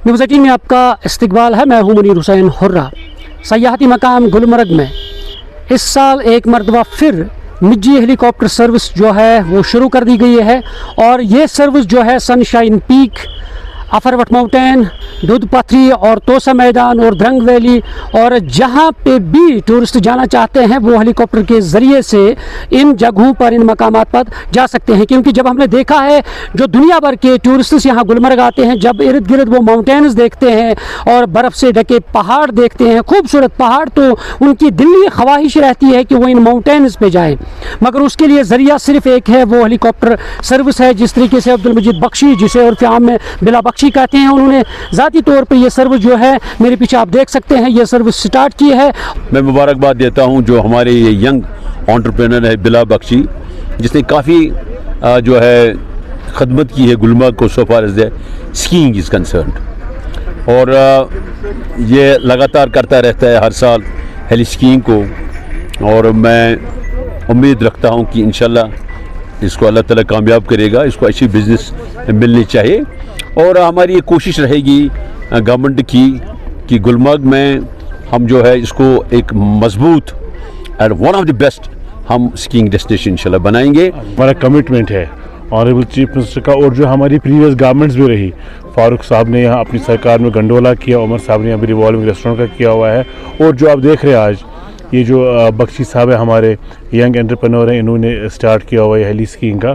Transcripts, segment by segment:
News 18 में आपका इस्तकबाल है। मैं हूं मुनीर हुसैन हुर्रा। सयाहती मकाम गुलमर्ग में इस साल एक मरतबा फिर निजी हेलीकॉप्टर सर्विस जो है वो शुरू कर दी गई है और ये सर्विस जो है सनशाइन पीक, अफरवट माउंटेन, दूध पथरी और तोसा मैदान और द्रंग वैली और जहाँ पे भी टूरिस्ट जाना चाहते हैं वो हेलीकॉप्टर के ज़रिए से इन जगहों पर, इन मकामात पर जा सकते हैं। क्योंकि जब हमने देखा है जो दुनिया भर के टूरिस्ट यहाँ गुलमर्ग आते हैं, जब इर्द गिर्द वो माउंटेन्स देखते हैं और बर्फ़ से ढके पहाड़ देखते हैं, खूबसूरत पहाड़, तो उनकी दिली ख्वाहिश रहती है कि वो इन माउंटेन्स पे जाएँ। मगर उसके लिए ज़रिया सिर्फ एक है, वो हेलीकॉप्टर सर्विस है। जिस तरीके से अब्दुल मजीद बख्शी, जिसे उर्फ़ आम में बिला बख्शी कहते हैं, उन्होंने ज़ाती तौर पर यह सर्विस जो है, मेरे पीछे आप देख सकते हैं, ये सर्विस स्टार्ट की है। मैं मुबारकबाद देता हूं जो हमारे ये यंग एंटरप्रेन्योर है बिला बख्शी, जिसने काफ़ी जो है खदमत की है गुलमर्ग को so far as skiing is concerned, और ये लगातार करता रहता है हर साल हेली स्कीइंग को। और मैं उम्मीद रखता हूं कि इंशाल्लाह इसको अल्लाह ताला कामयाब करेगा, इसको अच्छी बिज़नेस मिलनी चाहिए। और हमारी ये कोशिश रहेगी गवर्नमेंट की कि गुलमर्ग में हम जो है इसको एक मजबूत and one of the best हम स्कीइंग डेस्टिनेशन इंशाल्लाह बनाएंगे। हमारा कमिटमेंट है ऑनरेबल चीफ मिनिस्टर का, और जो हमारी प्रीवियस गवर्नमेंट्स भी रही, फारूक साहब ने यहाँ अपनी सरकार में गंडोला किया, उमर साहब ने अभी रिवॉल्विंग रेस्टोरेंट का किया हुआ है, और जो आप देख रहे हैं आज ये जो बख्शी साहब है हमारे यंग एंटरप्रेन्योर हैं, इन्होंने स्टार्ट किया हुआ है हेली स्कीइंग का।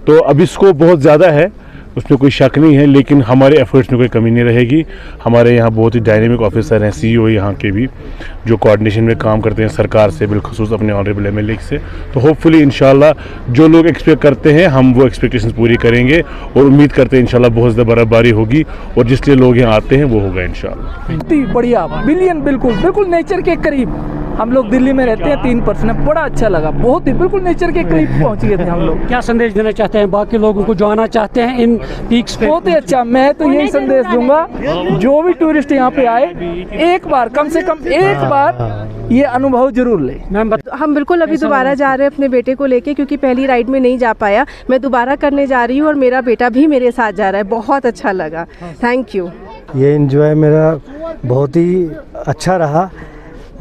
तो अभी स्कोप बहुत ज़्यादा है, उसमें कोई शक नहीं है, लेकिन हमारे एफर्ट्स में कोई कमी नहीं रहेगी। हमारे यहाँ बहुत ही डायनेमिक ऑफिसर हैं, सीईओ यहाँ के भी, जो कोऑर्डिनेशन में काम करते हैं सरकार से, बिलखुसूस अपने ऑनरेबल एमएलए से। तो होपफुली इंशाल्लाह जो लोग एक्सपेक्ट करते हैं हम वो एक्सपेक्टेशंस पूरी करेंगे, और उम्मीद करते हैं इंशाल्लाह बहुत ज़्यादा बर्फबारी होगी, और जिसलिए लोग यहाँ आते हैं वो होगा इंशाल्लाह। बढ़िया बिलियन, बिल्कुल नेचर के करीब। हम लोग दिल्ली में रहते हैं 3%, बड़ा अच्छा लगा, बहुत ही बिल्कुल नेचर के करीब पहुंच गए थे हम लोग। क्या संदेश देना चाहते हैं बाकी लोगों को जो आना चाहते हैं इन पीक्स पे? बहुत ही अच्छा। मैं तो यही संदेश दूंगा, जो भी टूरिस्ट यहाँ पे आए, एक बार, कम से कम एक बार ये अनुभव जरूर ले। हम बिल्कुल अभी दोबारा जा रहे हैं अपने बेटे को लेके, क्योंकि पहली राइड में नहीं जा पाया। मैं दोबारा करने जा रही हूँ और मेरा बेटा भी मेरे साथ जा रहा है। बहुत अच्छा लगा, थैंक यू। ये एंजॉय मेरा बहुत ही अच्छा रहा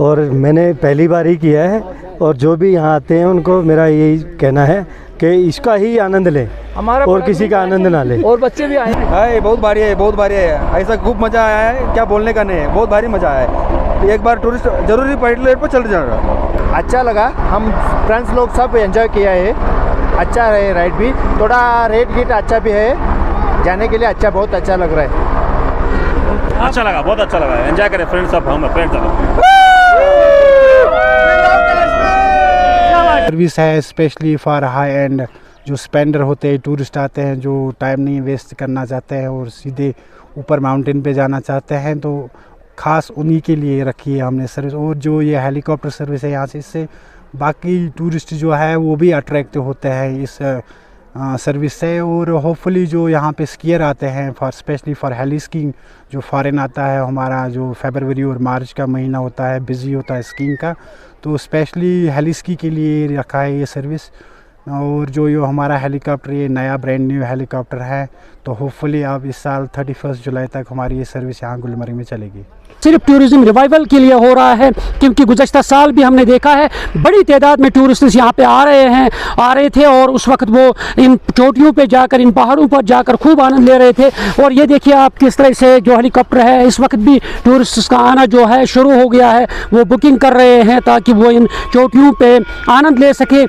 और मैंने पहली बार ही किया है, और जो भी यहाँ आते हैं उनको मेरा यही कहना है कि इसका ही आनंद लें और किसी का आनंद ना लें। और बच्चे भी आए हैं। बहुत बढ़िया है, बहुत बढ़िया है, ऐसा खूब मज़ा आया है, क्या बोलने का नहीं है, बहुत भारी मज़ा आया है। तो एक बार टूरिस्ट जरूरी पैडल पर चल जाएगा। अच्छा लगा, हम फ्रेंड्स लोग सब एंजॉय किया है, अच्छा रहे राइड भी, थोड़ा रेट गिट अच्छा भी है, जाने के लिए अच्छा, बहुत अच्छा लग रहा है। अच्छा लगा, बहुत अच्छा लगा, एंजॉय करें फ्रेंड्स सब, हम फ्रेंड्स सब। सर्विस है स्पेशली फॉर हाई एंड जो स्पेंडर होते हैं, टूरिस्ट आते हैं जो टाइम नहीं वेस्ट करना चाहते हैं और सीधे ऊपर माउंटेन पे जाना चाहते हैं, तो ख़ास उन्हीं के लिए रखी है हमने सर्विस। और जो ये हेलीकॉप्टर सर्विस है यहाँ से, इससे बाकी टूरिस्ट जो है वो भी अट्रैक्ट होते हैं इस सर्विस से। और होपफुली जो यहाँ पे स्कीयर आते हैं for specially for heli skiing, जो फॉरेन आता है, हमारा जो फरवरी और मार्च का महीना होता है बिज़ी होता है स्कीइंग का, तो स्पेशली हेली स्की के लिए रखा है ये सर्विस। और जो ये हमारा हेलीकॉप्टर, ये नया ब्रांड न्यू हेलीकॉप्टर है, तो होपफुली अब इस साल 31 जुलाई तक हमारी ये सर्विस यहाँ गुलमर्ग में चलेगी। सिर्फ टूरिज्म रिवाइवल के लिए हो रहा है, क्योंकि गुज़श्ता साल भी हमने देखा है बड़ी तादाद में टूरिस्ट यहाँ पे आ रहे थे और उस वक्त वो इन चोटियों पे जाकर, इन पहाड़ों पर जाकर खूब आनंद ले रहे थे। और ये देखिए आप किस तरह से जो हेलीकॉप्टर है, इस वक्त भी टूरिस्ट का आना जो है शुरू हो गया है, वो बुकिंग कर रहे हैं ताकि वो इन चोटियों पे आनंद ले सके।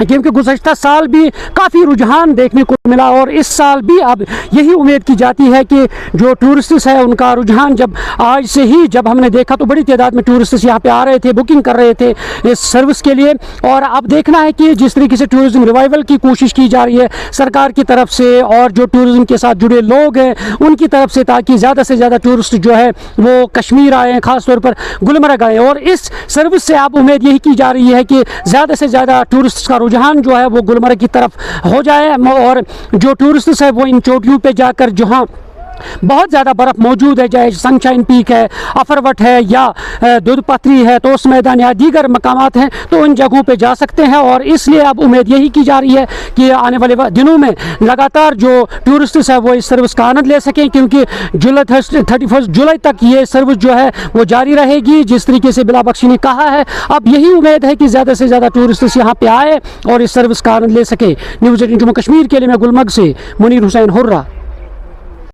क्योंकि गुज़श्ता साल भी काफ़ी रुझान देखने को मिला और इस साल भी अब यही उम्मीद की जाती है कि जो टूरिस्ट है उनका रुझान, जब आज से ही जब हमने देखा तो बड़ी तादाद में टूरिस्ट यहाँ पे आ रहे थे, बुकिंग कर रहे थे इस सर्विस के लिए। और अब देखना है कि जिस तरीके से टूरिज़्म रिवाइवल की कोशिश की जा रही है सरकार की तरफ से और जो टूरिज़्म के साथ जुड़े लोग हैं उनकी तरफ से, ताकि ज़्यादा से ज़्यादा टूरिस्ट जो है वो कश्मीर आए, ख़ासतौर पर गुलमर्ग आए। और इस सर्विस से अब उम्मीद यही की जा रही है कि ज़्यादा से ज़्यादा टूरिस्ट का रुझान जो है वो गुलमर्ग की तरफ हो जाए और जो टूरिस्ट है वो इन चोटियों पे जाकर जहाँ बहुत ज़्यादा बर्फ़ मौजूद है, चाहे सनशाइन पीक है, अफरवट है या दूध पथरी है, तोस मैदान या दीगर मकामात हैं, तो उन जगहों पे जा सकते हैं। और इसलिए अब उम्मीद यही की जा रही है कि आने वाले दिनों में लगातार जो टूरिस्ट्स है वो इस सर्विस का आनंद ले सकें, क्योंकि 31 जुलाई तक ये सर्विस जो है वो जारी रहेगी, जिस तरीके से बिला बख्शी ने कहा है। अब यही उम्मीद है कि ज़्यादा से ज़्यादा टूरिस्ट्स यहाँ पे आए और इस सर्विस का आनंद ले सके। न्यूज़ 18 जम्मू कश्मीर के लिए मैं गुलमर्ग से मुनीर हुसैन हुर्रा।